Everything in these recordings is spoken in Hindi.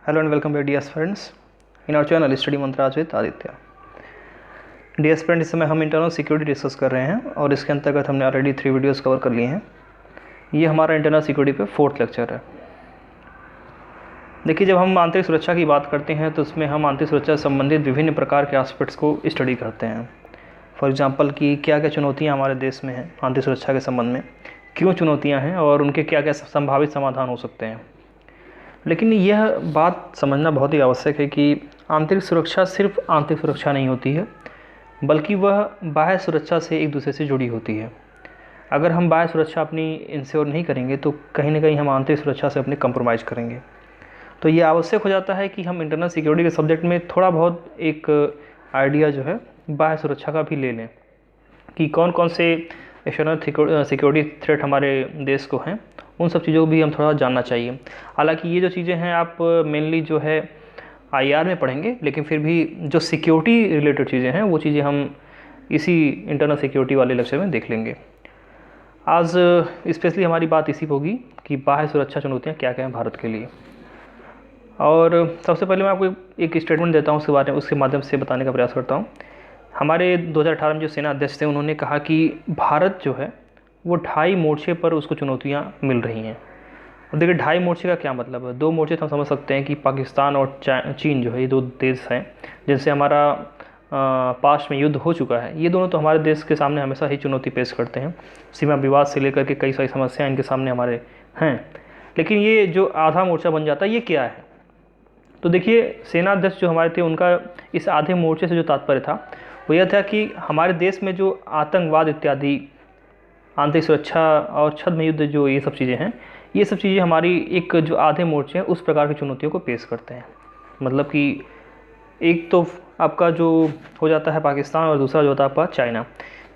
Hello and welcome back dear friends in our channel Study Mantras with Aditya. Dear friend, इस समय हम इंटरनल सिक्योरिटी डिस्कस कर रहे हैं और इसके अंतर्गत हमने ऑलरेडी 3 वीडियोस कवर कर लिए हैं। ये हमारा इंटरनल सिक्योरिटी पे 4th लेक्चर है। देखिए, जब हम आंतरिक सुरक्षा की बात करते हैं तो उसमें हम आंतरिक सुरक्षा से संबंधित विभिन्न प्रकार के एस्पेक्ट्स को स्टडी करते हैं। फॉर एग्जांपल कि क्या क्या चुनौतियाँ हमारे देश में हैं आंतरिक सुरक्षा के संबंध में, क्यों चुनौतियाँ हैं और उनके क्या क्या संभावित समाधान हो सकते हैं। लेकिन यह बात समझना बहुत ही आवश्यक है कि आंतरिक सुरक्षा सिर्फ आंतरिक सुरक्षा नहीं होती है, बल्कि वह बाह्य सुरक्षा से एक दूसरे से जुड़ी होती है। अगर हम बाह्य सुरक्षा अपनी इंश्योर नहीं करेंगे तो कहीं ना कहीं हम आंतरिक सुरक्षा से अपने कंप्रोमाइज़ करेंगे। तो ये आवश्यक हो जाता है कि हम इंटरनल सिक्योरिटी के सब्जेक्ट में थोड़ा बहुत एक आइडिया जो है बाह्य सुरक्षा का भी ले लें कि कौन कौन से एक्सटर्नल सिक्योरिटी थ्रेट हमारे देश को हैं, उन सब चीज़ों को भी हम थोड़ा जानना चाहिए। हालांकि ये जो चीज़ें हैं आप मेनली जो है आईआर में पढ़ेंगे, लेकिन फिर भी जो सिक्योरिटी रिलेटेड चीज़ें हैं वो चीज़ें हम इसी इंटरनल सिक्योरिटी वाले लेक्चर में देख लेंगे। आज स्पेशली हमारी बात इसी पर होगी कि बाह्य सुरक्षा चुनौतियाँ क्या क्या हैं भारत के लिए। और सबसे पहले मैं आपको एक स्टेटमेंट देता हूँ, उसके बारे में उसके माध्यम से बताने का प्रयास करता हूँ। हमारे 2018 में जो सेना अध्यक्ष थे उन्होंने कहा कि भारत जो है वो 2.5 मोर्चे पर उसको चुनौतियाँ मिल रही हैं। और देखिए 2.5 मोर्चे का क्या मतलब है। 2 मोर्चे तो हम समझ सकते हैं कि पाकिस्तान और चीन जो है, ये 2 देश हैं जिनसे हमारा पास्ट में युद्ध हो चुका है। ये दोनों तो हमारे देश के सामने हमेशा ही चुनौती पेश करते हैं। सीमा विवाद से लेकर के कई सारी समस्याएं इनके सामने हमारे हैं। लेकिन ये जो आधा मोर्चा बन जाता है ये क्या है। तो देखिए, सेना अध्यक्ष जो हमारे थे उनका इस आधे मोर्चे से जो तात्पर्य था वो यह था कि हमारे देश में जो आतंकवाद इत्यादि, आंतरिक सुरक्षा और छद्म युद्ध, जो ये सब चीज़ें हैं, ये सब चीज़ें हमारी एक जो आधे मोर्चे हैं उस प्रकार की चुनौतियों को पेश करते हैं। मतलब कि एक तो आपका जो हो जाता है पाकिस्तान और दूसरा जो होता है आपका चाइना।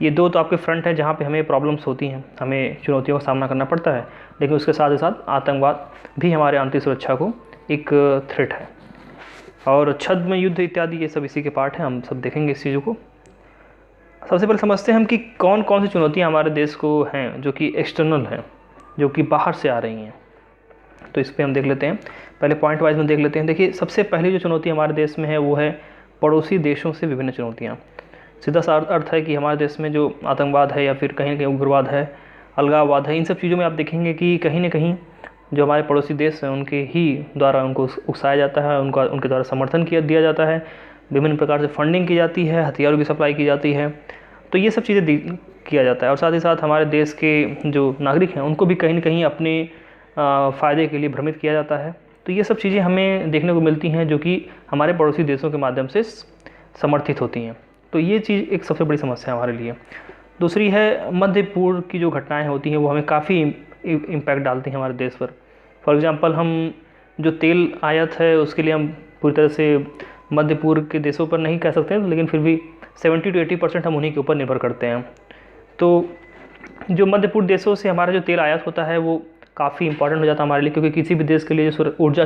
ये 2 तो आपके फ्रंट हैं जहाँ पे हमें प्रॉब्लम्स होती हैं, हमें चुनौतियों का सामना करना पड़ता है। लेकिन उसके साथ ही साथ आतंकवाद भी हमारे आंतरिक सुरक्षा को एक थ्रेट है। और छद्म युद्ध इत्यादि ये सब इसी के पार्ट हैं, हम सब देखेंगे इस चीज़ों को। सबसे पहले समझते हैं हम कि कौन कौन सी चुनौतियां हमारे देश को हैं जो कि एक्सटर्नल हैं, जो कि बाहर से आ रही हैं। तो इस पर हम देख लेते हैं, पहले पॉइंट वाइज में देख लेते हैं। देखिए, सबसे पहली जो चुनौती हमारे देश में है वो है पड़ोसी देशों से विभिन्न चुनौतियाँ। सीधा सा अर्थ है कि हमारे देश में जो आतंकवाद है या फिर कहीं ना कहीं उग्रवाद है, अलगाववाद है, इन सब चीज़ों में आप देखेंगे कि कहीं ना कहीं जो हमारे पड़ोसी देश हैं उनके ही द्वारा उनको उकसाया जाता है, उनके द्वारा समर्थन दिया जाता है, विभिन्न प्रकार से फंडिंग की जाती है, हथियारों की सप्लाई की जाती है। तो ये सब चीज़ें किया जाता है। और साथ ही साथ हमारे देश के जो नागरिक हैं उनको भी कहीं ना कहीं अपने फ़ायदे के लिए भ्रमित किया जाता है। तो ये सब चीज़ें हमें देखने को मिलती हैं जो कि हमारे पड़ोसी देशों के माध्यम से समर्थित होती हैं। तो ये चीज़ एक सबसे बड़ी समस्या है हमारे लिए। दूसरी है मध्य पूर्व की जो घटनाएँ होती हैं वो हमें काफ़ी इम्पैक्ट डालती हैं हमारे देश पर। फॉर एग्ज़ाम्पल, हम जो तेल आयात है उसके लिए हम पूरी तरह से मध्य पूर्व के देशों पर नहीं कह सकते हैं, लेकिन फिर भी 70 to 80% हम उन्हीं के ऊपर निर्भर करते हैं। तो जो मध्य पूर्व देशों से हमारा जो तेल आयात होता है वो काफ़ी इंपॉर्टेंट हो जाता है हमारे लिए, क्योंकि किसी भी देश के लिए जो ऊर्जा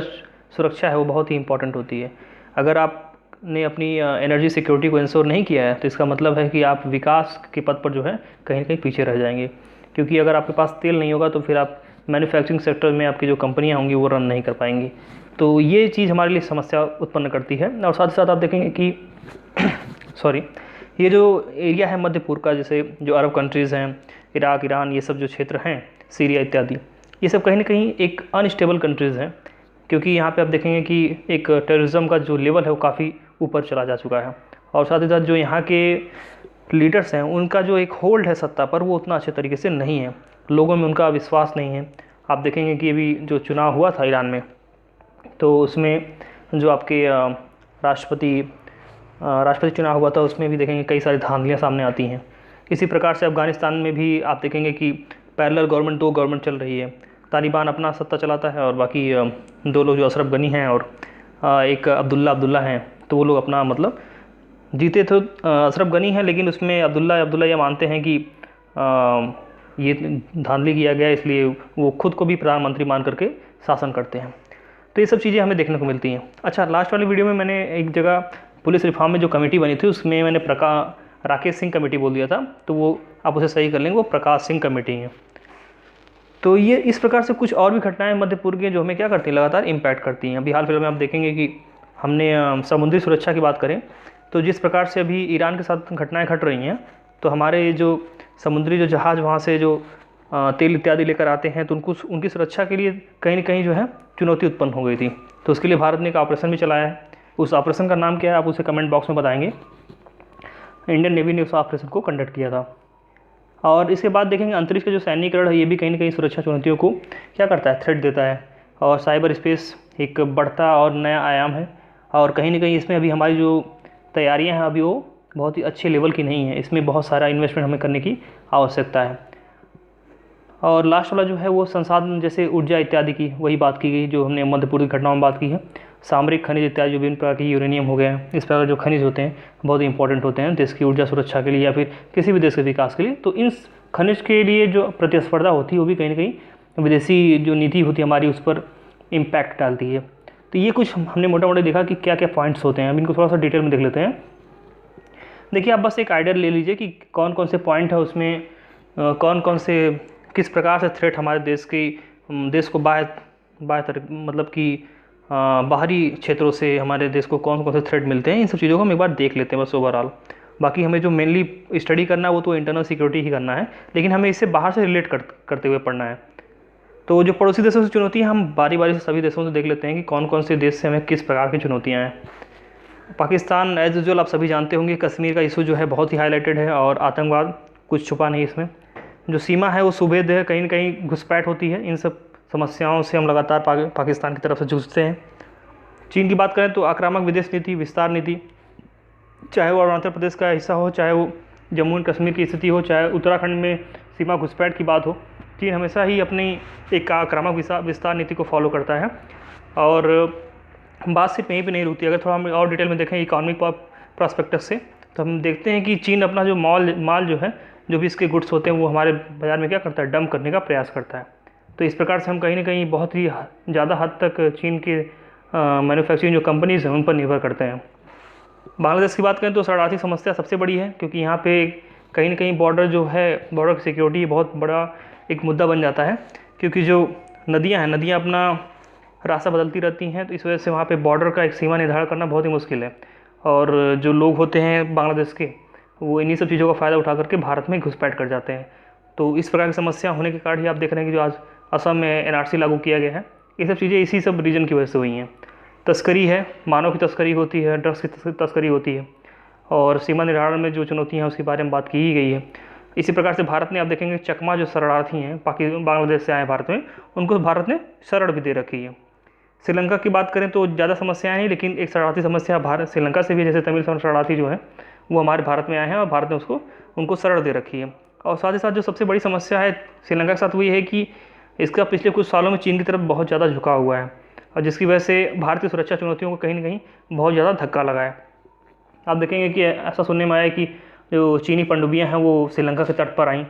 सुरक्षा है वो बहुत ही इंपॉर्टेंट होती है। अगर आपने अपनी एनर्जी सिक्योरिटी को इंश्योर नहीं किया है तो इसका मतलब है कि आप विकास के पथ पर जो है कहीं ना कहीं पीछे रह जाएंगे। क्योंकि अगर आपके पास तेल नहीं होगा तो फिर आप मैन्युफैक्चरिंग सेक्टर में आपकी जो कंपनियाँ होंगी वो रन नहीं कर पाएंगी। तो ये चीज़ हमारे लिए समस्या उत्पन्न करती है। और साथ ही साथ आप देखेंगे कि ये जो एरिया है मध्य पूर्व का, जैसे जो अरब कंट्रीज़ हैं, इराक, ईरान, ये सब जो क्षेत्र हैं, सीरिया इत्यादि, ये सब कहीं ना कहीं एक अनस्टेबल कंट्रीज़ हैं। क्योंकि यहाँ पे आप देखेंगे कि एक टेररिज्म का जो लेवल है वो काफ़ी ऊपर चला जा चुका है। और साथ ही साथ जो यहाँ के लीडर्स हैं उनका जो एक होल्ड है सत्ता पर वो उतना अच्छे तरीके से नहीं है, लोगों में उनका विश्वास नहीं है। आप देखेंगे कि अभी जो चुनाव हुआ था ईरान में, तो उसमें जो आपके राष्ट्रपति चुनाव हुआ था उसमें भी देखेंगे कई सारी धांधलियाँ सामने आती हैं। इसी प्रकार से अफ़गानिस्तान में भी आप देखेंगे कि पैरेलल गवर्नमेंट, 2 गवर्नमेंट चल रही है। तालिबान अपना सत्ता चलाता है और बाकी 2 लोग जो अशरफ गनी हैं और एक अब्दुल्ला हैं, तो वो लोग अपना मतलब जीते तो अशरफ गनी हैं, लेकिन उसमें अब्दुल्ला ये मानते हैं कि ये धांधली किया गया, इसलिए वो खुद को भी प्रधानमंत्री मान करके शासन करते हैं। तो ये सब चीज़ें हमें देखने को मिलती हैं। अच्छा, लास्ट वाली वीडियो में मैंने एक जगह पुलिस रिफॉर्म में जो कमेटी बनी थी उसमें मैंने राकेश सिंह कमेटी बोल दिया था, तो वो आप उसे सही कर लेंगे, वो प्रकाश सिंह कमेटी है। तो ये इस प्रकार से कुछ और भी घटनाएं मध्य पूर्व की जो हमें क्या करती हैं, लगातार इम्पैक्ट करती हैं। अभी हाल फिलहाल में आप देखेंगे कि हमने समुद्री सुरक्षा की बात करें तो जिस प्रकार से अभी ईरान के साथ घटनाएं घट रही हैं, तो हमारे जो समुद्री जो जहाज़ वहाँ से जो तेल इत्यादि लेकर आते हैं, तो उनकी सुरक्षा के लिए कहीं न कहीं जो है चुनौती उत्पन्न हो गई थी। तो उसके लिए भारत ने एक ऑपरेशन भी चलाया है। उस ऑपरेशन का नाम क्या है, आप उसे कमेंट बॉक्स में बताएंगे। इंडियन नेवी ने उस ऑपरेशन को कंडक्ट किया था। और इसके बाद देखेंगे अंतरिक्ष का जो सैन्यीकरण है, ये भी कहीं न कहीं सुरक्षा चुनौतियों को क्या करता है, थ्रेट देता है। और साइबर स्पेस एक बढ़ता और नया आयाम है, और कहीं न कहीं इसमें अभी हमारी जो तैयारियां हैं अभी वो बहुत ही अच्छे लेवल की नहीं है। इसमें बहुत सारा इन्वेस्टमेंट हमें करने की आवश्यकता है। और लास्ट वाला जो है वो संसाधन जैसे ऊर्जा इत्यादि की वही बात की गई जो हमने मध्य पूर्व की घटनाओं में बात की है। सामरिक खनिज इत्यादि जो विभिन्न प्रकार की यूरेनियम हो गया है, इस प्रकार जो खनिज होते हैं बहुत ही इंपॉर्टेंट होते हैं देश की ऊर्जा सुरक्षा के लिए या फिर किसी भी देश के विकास के लिए। तो इन खनिज के लिए जो प्रतिस्पर्धा होती है वो भी कहीं ना कहीं विदेशी जो नीति होती है हमारी उस पर इम्पैक्ट डालती है। तो ये कुछ हमने मोटा मोटा देखा कि क्या क्या पॉइंट्स होते हैं। अब इनको थोड़ा सा डिटेल में देख लेते हैं। देखिए, आप बस एक आइडिया ले लीजिए कि कौन कौन से पॉइंट है उसमें, कौन कौन से किस प्रकार से थ्रेट हमारे देश को मतलब कि बाहरी क्षेत्रों से हमारे देश को कौन कौन से थ्रेट मिलते हैं। इन सब चीज़ों को हम एक बार देख लेते हैं बस ओवरऑल। बाकी हमें जो मेनली स्टडी करना है वो तो इंटरनल सिक्योरिटी ही करना है, लेकिन हमें इससे बाहर से रिलेट करते हुए पढ़ना है। तो जो पड़ोसी देशों से चुनौती है, हम बारी बारी से सभी देशों से देख लेते हैं कि कौन कौन से देश से हमें किस प्रकार की चुनौतियाँ हैं। पाकिस्तान एज यूजुअल आप सभी जानते होंगे, कश्मीर का इशू जो है बहुत ही हाईलाइटेड है, और आतंकवाद कुछ छुपा नहीं इसमें। जो सीमा है वो सुभेद है, कहीं न कहीं घुसपैठ होती है। इन सब समस्याओं से हम लगातार पाकिस्तान की तरफ से जूझते हैं। चीन की बात करें तो आक्रामक विदेश नीति, विस्तार नीति, चाहे वो अरुणाचल प्रदेश का हिस्सा हो, चाहे वो जम्मू एंड कश्मीर की स्थिति हो, चाहे उत्तराखंड में सीमा घुसपैठ की बात हो, चीन हमेशा ही अपनी एक आक्रामक विस्तार नीति को फॉलो करता है। और बात सिर्फ यहीं पे नहीं रुकती। अगर थोड़ा हम और डिटेल में देखें इकोनॉमिक प्रॉस्पेक्टस से, तो हम देखते हैं कि चीन अपना जो माल जो है, जो भी इसके गुड्स होते हैं वो हमारे बाज़ार में क्या करता है, डंप करने का प्रयास करता है। तो इस प्रकार से हम कहीं ना कहीं बहुत ही ज़्यादा हद तक चीन के मैन्युफैक्चरिंग जो कंपनीज़ हैं उन पर निर्भर करते हैं। बांग्लादेश की बात करें तो शरणार्थी समस्या सबसे बड़ी है, क्योंकि यहाँ पे कहीं ना कहीं बॉर्डर की सिक्योरिटी बहुत बड़ा एक मुद्दा बन जाता है। क्योंकि जो नदियाँ अपना रास्ता बदलती रहती हैं, तो इस वजह से वहाँ पे बॉर्डर का एक सीमा निर्धारण करना बहुत ही मुश्किल है। और जो लोग होते हैं बांग्लादेश के, वो इन्हीं सब चीज़ों का फ़ायदा उठा करके भारत में घुसपैठ कर जाते हैं। तो इस प्रकार की समस्या होने के कारण ही आप देख रहे हैं कि जो आज असम में एनआरसी लागू किया गया है, ये सब चीज़ें इसी सब रीजन की वजह से हुई हैं। तस्करी है, मानव की तस्करी होती है, ड्रग्स की तस्करी होती है, और सीमा निर्धारण में जो चुनौतियाँ हैं उसके बारे में बात की ही गई है। इसी प्रकार से भारत ने, आप देखेंगे चकमा जो शरणार्थी हैं बांग्लादेश से आए भारत में, उनको भारत ने शरण भी दे रखी है। श्रीलंका की बात करें तो ज़्यादा समस्याएं नहीं, लेकिन एक शरणार्थी समस्या भारत श्रीलंका से भी, जैसे तमिल शरणार्थी जो है वो हमारे भारत में आए हैं और भारत ने उनको शरण दे रखी है। और साथ ही साथ जो सबसे बड़ी समस्या है श्रीलंका के साथ वो ये है कि इसका पिछले कुछ सालों में चीन की तरफ बहुत ज़्यादा झुकाव हुआ है, और जिसकी वजह से भारत की सुरक्षा चुनौतियों को कहीं ना कहीं बहुत ज़्यादा धक्का लगा है। आप देखेंगे कि ऐसा सुनने में आया कि जो चीनी पनडुब्बियाँ हैं वो श्रीलंका के तट पर आईं,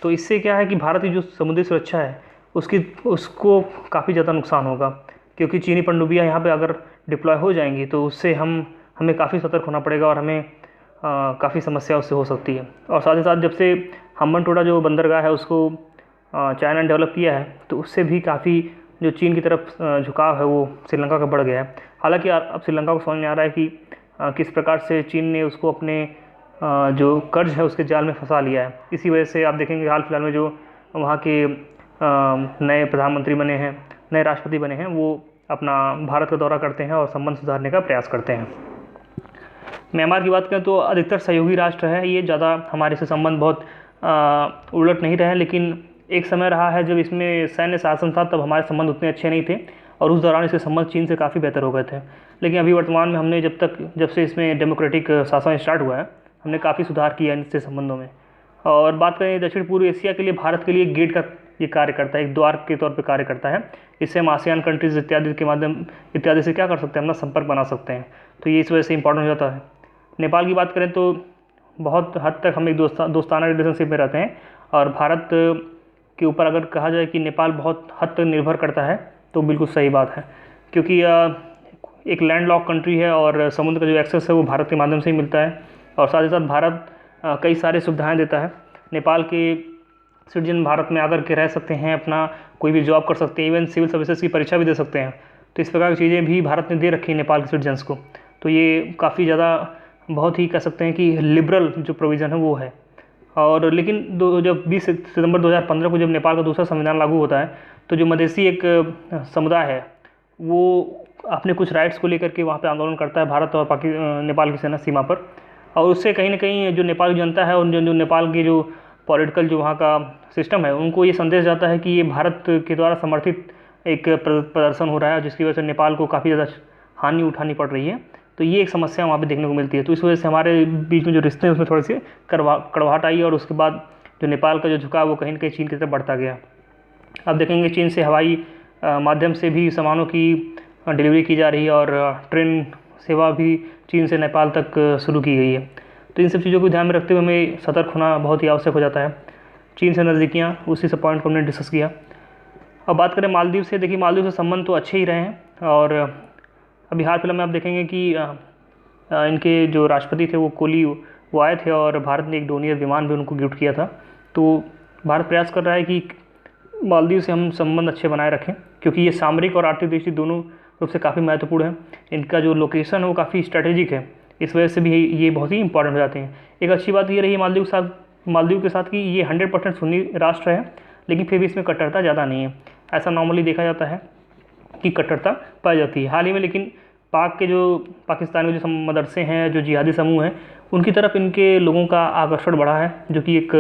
तो इससे क्या है कि भारत की जो समुद्री सुरक्षा है उसको काफ़ी ज़्यादा नुकसान होगा। क्योंकि चीनी पनडुब्बियाँ यहाँ पे अगर डिप्लॉय हो जाएंगी तो उससे हमें काफ़ी सतर्क होना पड़ेगा, और हमें काफ़ी समस्या उससे हो सकती है। और साथ ही साथ जब से हम्बनटोटा जो बंदरगाह है उसको चाइना ने डेवलप किया है, तो उससे भी काफ़ी जो चीन की तरफ झुकाव है वो श्रीलंका का बढ़ गया है। हालांकि अब श्रीलंका को समझ में आ रहा है कि किस प्रकार से चीन ने उसको अपने जो कर्ज है उसके जाल में फंसा लिया है। इसी वजह से आप देखेंगे हाल फिलहाल में जो वहाँ के नए प्रधानमंत्री बने हैं, नए राष्ट्रपति बने हैं, वो अपना भारत का दौरा करते हैं और संबंध सुधारने का प्रयास करते हैं। म्यांमार की बात करें तो अधिकतर सहयोगी राष्ट्र है, ये ज़्यादा हमारे से संबंध बहुत उलट नहीं रहे हैं, लेकिन एक समय रहा है जब इसमें सैन्य शासन था, तब हमारे संबंध उतने अच्छे नहीं थे, और उस दौरान इसके संबंध चीन से काफ़ी बेहतर हो गए थे। लेकिन अभी वर्तमान में हमने जब से इसमें डेमोक्रेटिक शासन स्टार्ट हुआ है, हमने काफ़ी सुधार किया है इनसे संबंधों में। और बात करें दक्षिण पूर्व एशिया के लिए, भारत के लिए गेट का ये कार्य करता है, एक द्वार के तौर पे कार्य करता है। इससे हम आसियान कंट्रीज़ इत्यादि से क्या कर सकते हैं, अपना संपर्क बना सकते हैं। तो ये इस वजह से इंपॉर्टेंट हो जाता है। नेपाल की बात करें तो बहुत हद तक हम एक दोस्ताना रिलेशनशिप में रहते हैं, और भारत के ऊपर अगर कहा जाए कि नेपाल बहुत हद तक निर्भर करता है तो बिल्कुल सही बात है। क्योंकि एक लैंडलॉक कंट्री है, और समुद्र का जो एक्सेस है वो भारत के माध्यम से ही मिलता है। और साथ ही साथ भारत कई सारी सुविधाएं देता है। नेपाल के सिटीजन भारत में आकर के रह सकते हैं, अपना कोई भी जॉब कर सकते हैं, इवन सिविल सर्विसेज की परीक्षा भी दे सकते हैं। तो इस प्रकार की चीज़ें भी भारत ने दे रखी है नेपाल के सिटीजन्स को। तो ये काफ़ी ज़्यादा बहुत ही कह सकते हैं कि लिबरल जो प्रोविज़न है वो है। और लेकिन जब 20 सितंबर 2015 को जब नेपाल का दूसरा संविधान लागू होता है, तो जो मधेसी एक समुदाय है वो अपने कुछ राइट्स को लेकर के वहाँ पे आंदोलन करता है भारत और नेपाल की सेना सीमा पर। और उससे कहीं ना कहीं जो नेपाल की जनता है और जो नेपाल की जो पॉलिटिकल जो वहाँ का सिस्टम है, उनको ये संदेश जाता है कि ये भारत के द्वारा समर्थित एक प्रदर्शन हो रहा है, जिसकी वजह से नेपाल को काफ़ी ज़्यादा हानि उठानी पड़ रही है। तो ये एक समस्या वहाँ पे देखने को मिलती है। तो इस वजह से हमारे बीच में जो रिश्ते हैं उसमें थोड़ी सी कड़वाहट आई, और उसके बाद जो नेपाल का जो झुकाव वो कहीं ना कहीं चीन की तरफ बढ़ता गया। अब देखेंगे चीन से हवाई माध्यम से भी सामानों की डिलीवरी की जा रही है, और ट्रेन सेवा भी चीन से नेपाल तक शुरू की गई है। तो इन सब चीज़ों को ध्यान में रखते हुए हमें सतर्क होना बहुत ही आवश्यक हो जाता है। चीन से नज़दीकियाँ, उसी से पॉइंट को हमने डिस्कस किया। अब बात करें मालदीव से, देखिए मालदीव से संबंध तो अच्छे ही रहे हैं, और अभी हाल फिलहाल में आप देखेंगे कि इनके जो राष्ट्रपति थे वो कोली वो आए थे, और भारत ने एक डोनियर विमान भी उनको गिफ्ट किया था। तो भारत प्रयास कर रहा है कि मालदीव से हम संबंध अच्छे बनाए रखें, क्योंकि ये सामरिक और आर्थिक दृष्टि दोनों रूप से काफ़ी महत्वपूर्ण है। इनका जो लोकेशन है वो काफ़ी स्ट्रेटेजिक है, इस वजह से भी ये बहुत ही इंपॉर्टेंट हो जाते हैं। एक अच्छी बात ये रही मालदीव के साथ कि ये 100% सुन्नी राष्ट्र है, लेकिन फिर भी इसमें कट्टरता ज़्यादा नहीं है। ऐसा नॉर्मली देखा जाता है कि कट्टरता पाई जाती है। हाल ही में लेकिन पाकिस्तान के जो मदरसे हैं, जो जिहादी समूह हैं, उनकी तरफ इनके लोगों का आकर्षण बढ़ा है, जो कि एक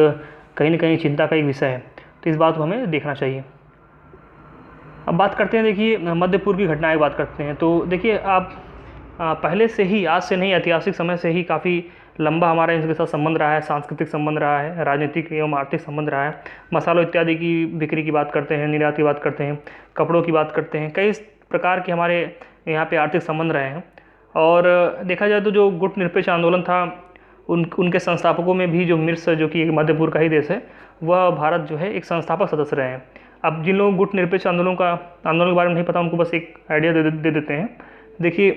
कहीं ना कहीं चिंता का एक विषय है। तो इस बात को हमें देखना चाहिए। अब बात करते हैं, देखिए मध्य पूर्व की घटनाएं बात करते हैं। तो देखिए आप पहले से ही, आज से नहीं, ऐतिहासिक समय से ही काफ़ी लंबा हमारा इनके साथ संबंध रहा है, सांस्कृतिक संबंध रहा है, राजनीतिक एवं आर्थिक संबंध रहा है। मसालों इत्यादि की बिक्री की बात करते हैं, निर्यात की बात करते हैं, कपड़ों की बात करते हैं, कई प्रकार के हमारे यहाँ पे आर्थिक संबंध रहे हैं। और देखा जाए तो जो गुटनिरपेक्ष आंदोलन था, उनके संस्थापकों में भी जो मिर्स, जो कि एक मध्य पूर्व का ही देश है, वह भारत जो है एक संस्थापक सदस्य रहे हैं। अब जिन लोगों को गुटनिरपेक्ष आंदोलन के बारे में नहीं पता, उनको बस एक आइडिया दे देते हैं। देखिए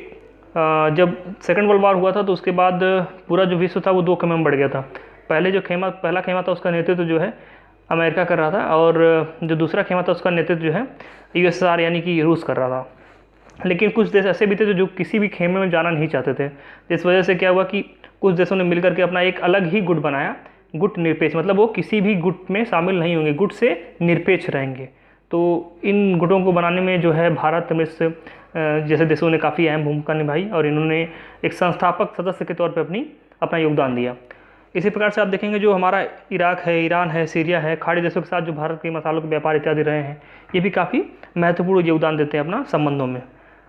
जब सेकेंड वर्ल्ड वार हुआ था, तो उसके बाद पूरा जो विश्व था वो 2 खेमे में बढ़ गया था। पहला खेमा था, उसका नेतृत्व जो है अमेरिका कर रहा था, और जो दूसरा खेमा था उसका नेतृत्व जो है USSR यानी कि रूस कर रहा था। लेकिन कुछ देश ऐसे भी थे जो किसी भी खेमे में जाना नहीं चाहते थे। इस वजह से क्या हुआ कि कुछ देशों ने मिलकर के अपना एक अलग ही गुट बनाया, गुट निरपेक्ष, मतलब वो किसी भी गुट में शामिल नहीं होंगे, गुट से निरपेक्ष रहेंगे। तो इन गुटों को बनाने में जो है भारत, मिस्र जैसे देशों ने काफ़ी अहम भूमिका निभाई, और इन्होंने एक संस्थापक सदस्य के तौर पे अपना योगदान दिया। इसी प्रकार से आप देखेंगे जो हमारा इराक है, ईरान है, सीरिया है, खाड़ी देशों के साथ जो भारत के मसालों के व्यापार इत्यादि रहे हैं, ये भी काफ़ी महत्वपूर्ण योगदान देते हैं अपना संबंधों में।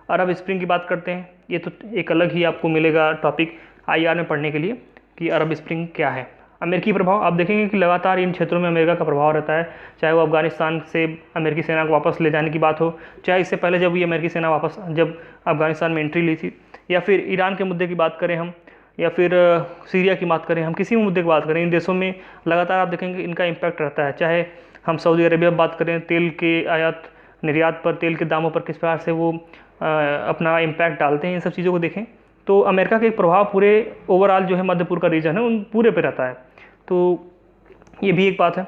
अरब स्प्रिंग की बात करते हैं, ये तो एक अलग ही आपको मिलेगा टॉपिक IR में पढ़ने के लिए कि अरब स्प्रिंग क्या है। अमेरिकी प्रभाव, आप देखेंगे कि लगातार इन क्षेत्रों में अमेरिका का प्रभाव रहता है, चाहे वो अफगानिस्तान से अमेरिकी सेना को वापस ले जाने की बात हो, चाहे इससे पहले जब ये अमेरिकी सेना जब अफगानिस्तान में एंट्री ली थी, या फिर ईरान के मुद्दे की बात करें हम, या फिर सीरिया की बात करें हम, किसी भी मुद्दे की बात करें, इन देशों में लगातार आप देखेंगे इनका इम्पैक्ट रहता है। चाहे हम सऊदी अरेबिया बात करें, तेल के आयात निर्यात पर, तेल के दामों पर किस प्रकार से वो अपना इम्पैक्ट डालते हैं, इन सब चीज़ों को देखें तो अमेरिका का एक प्रभाव पूरे ओवरऑल जो है मध्य पूर्व का रीजन है उन पूरे पे रहता है। तो ये भी एक बात है।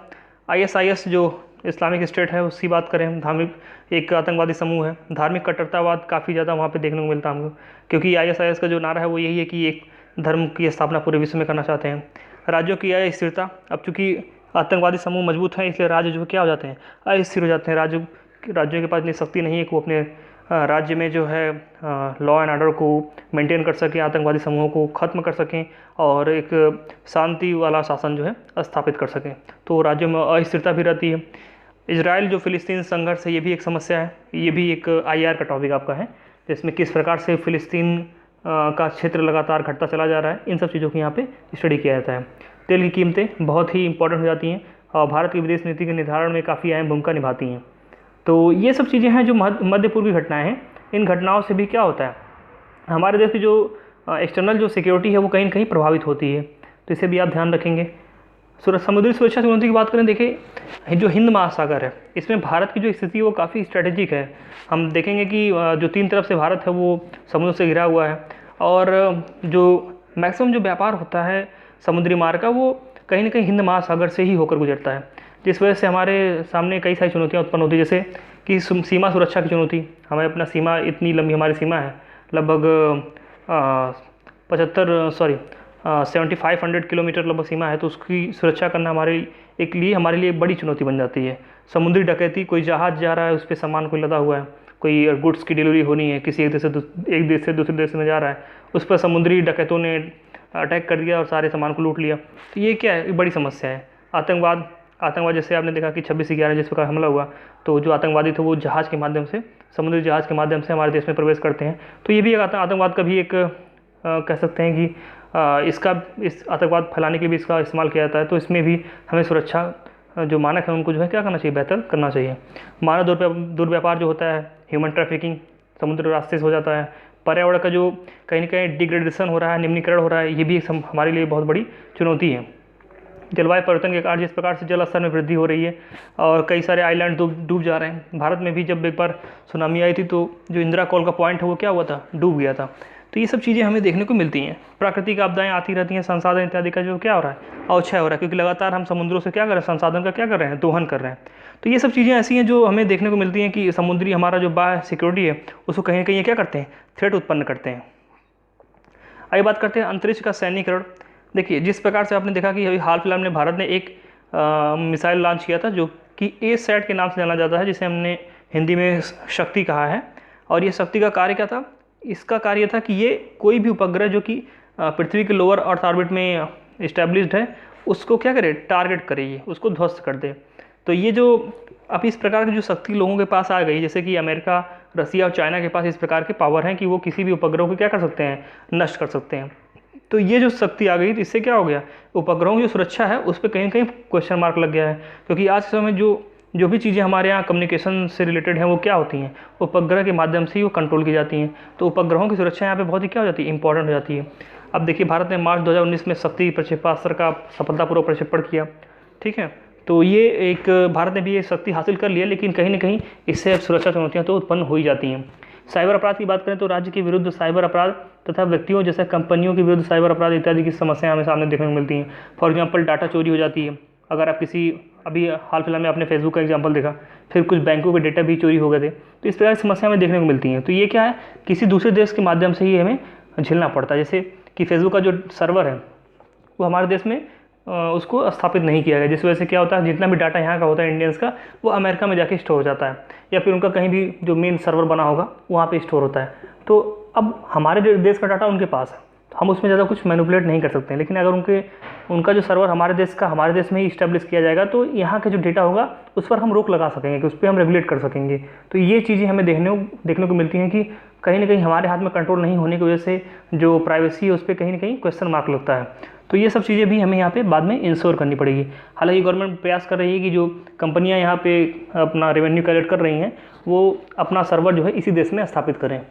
ISIS जो इस्लामिक स्टेट है उसकी बात करें हम, धार्मिक एक आतंकवादी समूह है, धार्मिक कट्टरतावाद काफ़ी ज़्यादा वहाँ पे देखने को मिलता है हमको, क्योंकि ISIS का जो नारा है वो यही है कि एक धर्म की स्थापना पूरे विश्व में करना चाहते हैं। राज्यों की अस्थिरता, अब चूँकि आतंकवादी समूह मजबूत हैं इसलिए राज्य जो क्या हो जाते हैं, अस्थिर हो जाते हैं। राज्यों के पास इतनी शक्ति नहीं है कि वो अपने राज्य में जो है लॉ एंड ऑर्डर को मेंटेन कर सकें, आतंकवादी समूहों को ख़त्म कर सकें और एक शांति वाला शासन जो है स्थापित कर सकें। तो राज्यों में अस्थिरता भी रहती है। इजराइल जो फ़िलिस्तीन संघर्ष है ये भी एक समस्या है, ये भी एक IR का टॉपिक आपका है, जिसमें किस प्रकार से फ़िलिस्तीन का क्षेत्र लगातार घटता चला जा रहा है, इन सब चीज़ों को यहाँ पे स्टडी किया जाता है। तेल की कीमतें बहुत ही इंपॉर्टेंट हो जाती हैं और भारत की विदेश नीति के निर्धारण में काफ़ी अहम भूमिका निभाती हैं। तो ये सब चीज़ें हैं जो मध्य पूर्व की घटनाएँ हैं। इन घटनाओं से भी क्या होता है, हमारे देश की जो एक्सटर्नल जो सिक्योरिटी है वो कहीं ना कहीं प्रभावित होती है, तो इसे भी आप ध्यान रखेंगे। समुद्री सुरक्षा चुनौती की बात करें, देखिए जो हिंद महासागर है इसमें भारत की जो स्थिति है वो काफ़ी स्ट्रेटेजिक है। हम देखेंगे कि जो 3 तरफ से भारत है वो समुद्र से घिरा हुआ है और जो मैक्सिमम जो व्यापार होता है समुद्री मार्ग का वो कहीं ना कहीं हिंद महासागर से ही होकर गुजरता है। जिस वजह से हमारे सामने कई सारी चुनौतियाँ उत्पन्न होती है, जैसे कि सीमा सुरक्षा की चुनौती। हमें अपना सीमा, इतनी लंबी हमारी सीमा है, लगभग 7500 किलोमीटर लगभग सीमा है, तो उसकी सुरक्षा करना हमारे लिए बड़ी चुनौती बन जाती है। समुद्री डकैती, कोई जहाज़ जा रहा है, उस पर सामान कोई लदा हुआ है, कोई गुड्स की डिलीवरी होनी है, किसी एक देश से दूसरे देश में जा रहा है, उस पर समुद्री डकैतों ने अटैक कर दिया और सारे सामान को लूट लिया, तो ये क्या है, ये बड़ी समस्या है। आतंकवाद जैसे आपने देखा कि 26/11 जिस प्रकार हमला हुआ, तो जो आतंकवादी थे वो जहाज़ के माध्यम से, समुद्री जहाज़ के माध्यम से हमारे देश में प्रवेश करते हैं। तो ये भी एक आतंकवाद का भी एक कह सकते हैं कि इस आतंकवाद फैलाने के लिए भी इसका इस्तेमाल किया जाता है। तो इसमें भी हमें सुरक्षा जो मानक है उनको जो है क्या करना चाहिए, बेहतर करना चाहिए। मानव दुर्व्यापार जो होता है, ह्यूमन ट्रैफिकिंग समुद्र रास्ते से हो जाता है। पर्यावरण का जो कहीं न कहीं डिग्रेडेशन हो रहा है, निम्नीकरण हो रहा है, ये भी हमारे लिए बहुत बड़ी चुनौती है। जलवायु परिवर्तन के कारण जिस प्रकार से जल स्तर में वृद्धि हो रही है और कई सारे आइलैंड डूब जा रहे हैं। भारत में भी जब एक बार सुनामी आई थी तो जो इंदिरा कॉल का पॉइंट है वो क्या हुआ था, डूब गया था। तो ये सब चीज़ें हमें देखने को मिलती हैं। प्राकृतिक आपदाएं आती रहती हैं, संसाधन इत्यादि का जो क्या हो रहा है, अवक्षय हो रहा है, क्योंकि लगातार हम समुद्रों से क्या कर रहे हैं, संसाधन का क्या कर रहे हैं, दोहन कर रहे हैं। तो ये सब चीज़ें ऐसी हैं जो हमें देखने को मिलती हैं कि समुद्री हमारा जो बाह्य सिक्योरिटी है उसको कहीं ना कहीं क्या करते हैं, थ्रेट उत्पन्न करते हैं। आइए बात करते हैं अंतरिक्ष का सैन्यीकरण। देखिए, जिस प्रकार से आपने देखा कि अभी हाल फिलहाल में भारत ने एक मिसाइल लॉन्च किया था जो कि एसैट के नाम से जाना जाता है, जिसे हमने हिंदी में शक्ति कहा है। और ये शक्ति का कार्य क्या था, इसका कार्य था कि ये कोई भी उपग्रह जो कि पृथ्वी के लोअर अर्थ ऑर्बिट में इस्टेब्लिश्ड है उसको क्या करे, टारगेट करे, ये उसको ध्वस्त कर दे। तो ये जो अब इस प्रकार की जो शक्ति लोगों के पास आ गई, जैसे कि अमेरिका, रसिया और चाइना के पास इस प्रकार के पावर हैं कि वो किसी भी उपग्रह को क्या कर सकते हैं, नष्ट कर सकते हैं। तो ये जो शक्ति आ गई, इससे क्या हो गया, उपग्रहों की जो सुरक्षा है उस पर कहीं ना कहीं क्वेश्चन मार्क लग गया है। क्योंकि आज के समय जो भी चीज़ें हमारे यहाँ कम्युनिकेशन से रिलेटेड हैं वो क्या होती हैं, उपग्रह के माध्यम से ही वो कंट्रोल की जाती हैं। तो उपग्रहों की सुरक्षा यहाँ पे बहुत ही क्या हो जाती है, इंपॉर्टेंट हो जाती है। अब देखिए, भारत ने मार्च 2019 में शक्ति प्रक्षेपास्त्र का सफलतापूर्वक प्रक्षेपण किया, ठीक है। तो ये एक भारत ने भी ये शक्ति हासिल कर लिया, लेकिन कहीं ना कहीं इससे अब सुरक्षा चुनौतियाँ तो उत्पन्न हो ही जाती हैं। साइबर अपराध की बात करें तो राज्य के विरुद्ध साइबर अपराध तथा व्यक्तियों जैसे कंपनियों के विरुद्ध साइबर अपराध इत्यादि की समस्याएं हमें सामने देखने को मिलती हैं। फॉर एग्जांपल, डाटा चोरी हो जाती है। अगर आप अभी हाल फिलहाल में आपने फेसबुक का एग्जांपल देखा, फिर कुछ बैंकों के डेटा भी चोरी हो गए थे। तो इस प्रकार की समस्या हमें देखने को मिलती हैं। तो ये क्या है, किसी दूसरे देश के माध्यम से ही हमें झेलना पड़ता है। जैसे कि फेसबुक का जो सर्वर है वो हमारे देश में उसको स्थापित नहीं किया गया, जिस वजह से क्या होता है, जितना भी डाटा यहाँ का होता है इंडियंस का, वो अमेरिका में जाके स्टोर हो जाता है, या फिर उनका कहीं भी जो मेन सर्वर बना होगा वहाँ पे स्टोर होता है। तो अब हमारे देश का डाटा उनके पास है, तो हम उसमें ज़्यादा कुछ मैनिपुलेट नहीं कर सकते हैं। लेकिन अगर उनका जो सर्वर हमारे देश में ही इस्टेब्लिश किया जाएगा, तो यहाँ का जो डेटा होगा उस पर हम रोक लगा सकेंगे, कि उस पर हम रेगुलेट कर सकेंगे। तो ये चीज़ें हमें देखने को मिलती हैं कि कहीं ना कहीं हमारे हाथ में कंट्रोल नहीं होने की वजह से जो प्राइवेसी है उस पर कहीं ना कहीं क्वेश्चन मार्क लगता है। तो ये सब चीज़ें भी हमें यहाँ पे बाद में इंश्योर करनी पड़ेगी। हालांकि गवर्नमेंट प्रयास कर रही है कि जो कंपनियाँ यहाँ पे अपना रेवेन्यू कलेक्ट कर रही हैं वो अपना सर्वर जो है इसी देश में स्थापित करें,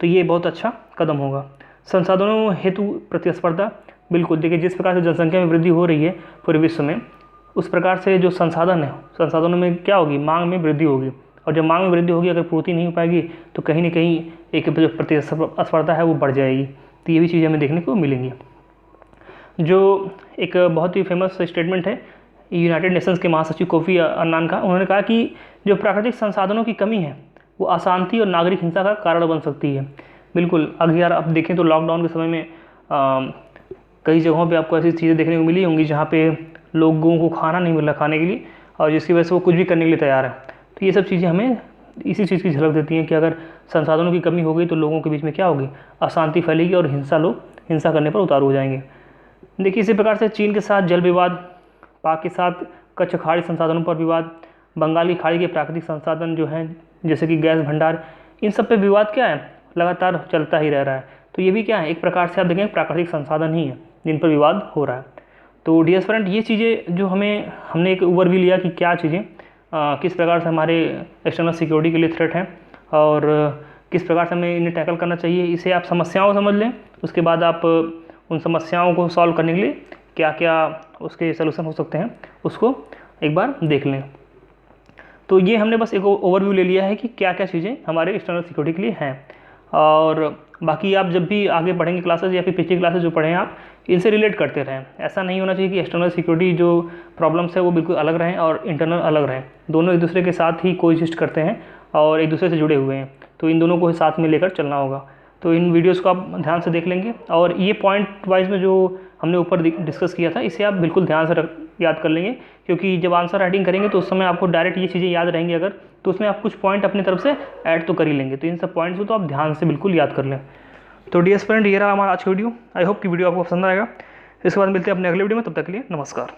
तो ये बहुत अच्छा कदम होगा। संसाधनों हेतु प्रतिस्पर्धा, बिल्कुल देखिए, जिस प्रकार से जनसंख्या में वृद्धि हो रही है पूरे विश्व में, उस प्रकार से जो संसाधन है, संसाधनों में क्या होगी, मांग में वृद्धि होगी। और जब मांग में वृद्धि होगी, अगर पूर्ति नहीं हो पाएगी तो कहीं ना कहीं एक जो प्रतिस्पर्धा है वो बढ़ जाएगी। तो ये भी चीज़ें हमें देखने को मिलेंगी। जो एक बहुत ही फेमस स्टेटमेंट है यूनाइटेड नेशंस के महासचिव कोफी अन्नान का, उन्होंने कहा कि जो प्राकृतिक संसाधनों की कमी है वो अशांति और नागरिक हिंसा का कारण बन सकती है। बिल्कुल, अगर यार आप देखें तो लॉकडाउन के समय में कई जगहों पे आपको ऐसी चीज़ें देखने को मिली होंगी जहाँ पे लोगों को खाना नहीं मिल रहा खाने के लिए, और जिसकी वजह से वो कुछ भी करने के लिए तैयार है। तो ये सब चीज़ें हमें इसी चीज़ की झलक देती हैं कि अगर संसाधनों की कमी हो गई तो लोगों के बीच में क्या होगी, अशांति फैलेगी और लोग हिंसा करने पर उतारू हो जाएंगे। देखिए, इसी प्रकार से चीन के साथ जल विवाद, पाक के साथ कच्छ खाड़ी संसाधनों पर विवाद, बंगाली खाड़ी के प्राकृतिक संसाधन जो हैं जैसे कि गैस भंडार, इन सब पे विवाद क्या है, लगातार चलता ही रह रहा है। तो ये भी क्या है, एक प्रकार से आप देखें प्राकृतिक संसाधन ही है जिन पर विवाद हो रहा है। तो डियर फ्रेंड, ये चीज़ें जो हमने एक ओवरव्यू लिया कि क्या चीज़ें किस प्रकार से हमारे एक्सटर्नल सिक्योरिटी के लिए थ्रेट हैं और किस प्रकार से हमें इन्हें टैकल करना चाहिए। इसे आप समस्याओं को समझ लें, उसके बाद आप उन समस्याओं को सॉल्व करने के लिए क्या क्या उसके सलूशन हो सकते हैं उसको एक बार देख लें। तो ये हमने बस एक ओवरव्यू ले लिया है कि क्या क्या चीज़ें हमारे एक्सटर्नल सिक्योरिटी के लिए हैं। और बाकी आप जब भी आगे पढ़ेंगे क्लासेस या फिर पिछली क्लासेस जो पढ़ें आप इनसे रिलेट करते रहें। ऐसा नहीं होना चाहिए कि एक्सटर्नल सिक्योरिटी जो प्रॉब्लम्स है वो बिल्कुल अलग रहें और इंटरनल अलग रहें। दोनों एक दूसरे के साथ ही कोएग्जिस्ट करते हैं और एक दूसरे से जुड़े हुए हैं, तो इन दोनों को साथ में लेकर चलना होगा। तो इन वीडियोस को आप ध्यान से देख लेंगे और ये पॉइंट वाइज में जो हमने ऊपर डिस्कस किया था इसे आप बिल्कुल ध्यान से याद कर लेंगे, क्योंकि जब आंसर राइटिंग करेंगे तो उस समय आपको डायरेक्ट ये चीज़ें याद रहेंगी अगर, तो उसमें आप कुछ पॉइंट अपनी तरफ से ऐड तो कर ही लेंगे। तो इन सब पॉइंट्स को तो आप ध्यान से बिल्कुल याद कर लें। तो डियर स्टूडेंट, ये रहा हमारा आज का वीडियो। आई होप कि वीडियो आपको पसंद आएगा। इसके बाद मिलते हैं अपने अगले वीडियो में, तब तक के लिए नमस्कार।